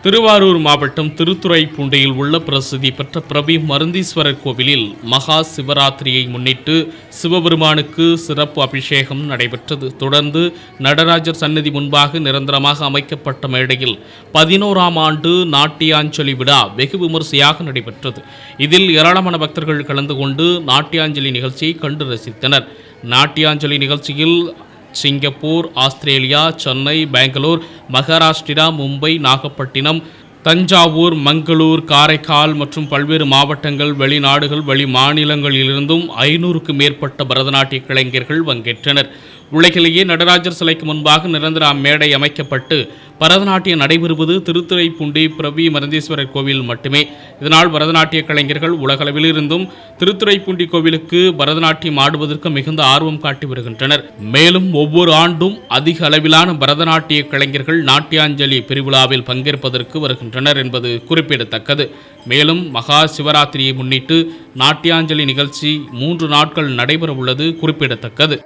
திருவாரூர் மாவட்டம் திருத்துறைப்பூண்டியில் உள்ள பிரசித்தி பெற்ற பிரபி மருந்தீஸ்வரர் கோவிலில் மகா சிவராத்திரியை முன்னிட்டு சிவபெருமானுக்கு சிறப்பு அபிஷேகம் நடைபெற்றது. தொடர்ந்து நடராஜர் சன்னதி முன்பாக நிரந்தரமாக அமைக்கப்பட்ட மேடையில் 11ஆம் ஆண்டு நாட்டியாஞ்சலி விழா வெகு விமரிசையாக நடைபெற்றது. இதில் ஏராளமான பக்தர்கள் கலந்து கொண்டு நாட்டியாஞ்சலி நிகழ்ச்சியை கண்டு ரசித்தனர். நாட்டியாஞ்சலி நிகழ்ச்சியில் சிங்கப்பூர், ஆஸ்திரேலியா, சென்னை, பெங்களூர், மகாராஷ்டிரா, மும்பை, நாகப்பட்டினம், தஞ்சாவூர், மங்களூர், காரைக்கால் மற்றும் பல்வேறு மாவட்டங்கள், வெளிநாடுகள், வெளி மாநிலங்களிலிருந்தும் 500க்கும் மேற்பட்ட பரதநாட்டிய கலைஞர்கள் பங்கேற்றனர். உலகிலேயே நடராஜர் சிலைக்கு முன்பாக நிரந்தர மேடை அமைக்கப்பட்டு பரதநாட்டியம் நடைபெறுவது திருத்துறைப்பூண்டி பிரபி மருந்தீஸ்வரர் கோவில் மட்டுமே. இதனால் பரதநாட்டிய கலைஞர்கள் உலகளவிலிருந்தும் திருத்துறைப்பூண்டி கோவிலுக்கு பரதநாட்டியம் ஆடுவதற்கு மிகுந்த ஆர்வம் காட்டி வருகின்றனர். மேலும் ஒவ்வொரு ஆண்டும் அதிக அளவிலான பரதநாட்டிய கலைஞர்கள் நாட்டியாஞ்சலி பெருவிழாவில் பங்கேற்பதற்கு வருகின்றனர் என்பது குறிப்பிடத்தக்கது. மேலும் மகா சிவராத்திரியை முன்னிட்டு நாட்டியாஞ்சலி நிகழ்ச்சி 3 நாட்கள் நடைபெற உள்ளது குறிப்பிடத்தக்கது.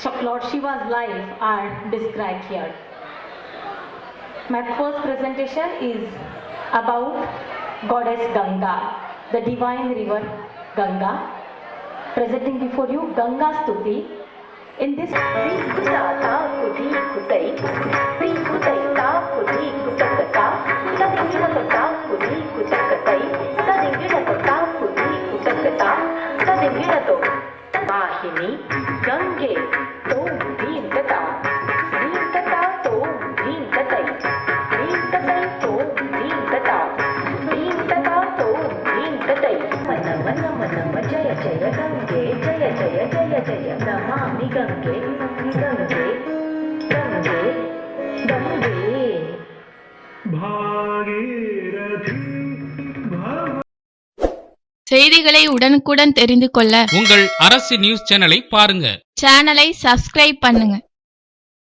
So Lord Shiva's life are described here. My first presentation is about Goddess Ganga, the divine river Ganga. Presenting before you Ganga Stuti. In this Vahini Gange Tom Bhim Tata Bhim Tata Tom Bhim Tatai Bhim Tatai Tom Bhim Tata Bhim Tata Tom Bhim Tatai Mana Mana Mana Jaya Jaya Gange Jaya Jaya Jaya Jaya Namami Gange Gange Gange Gange Bhagirathi செய்திகளை உடனுக்குடன் தெரிந்து கொள்ள உங்கள் அரசு news சேனலை பாருங்க. சேனலை subscribe பண்ணுங்க.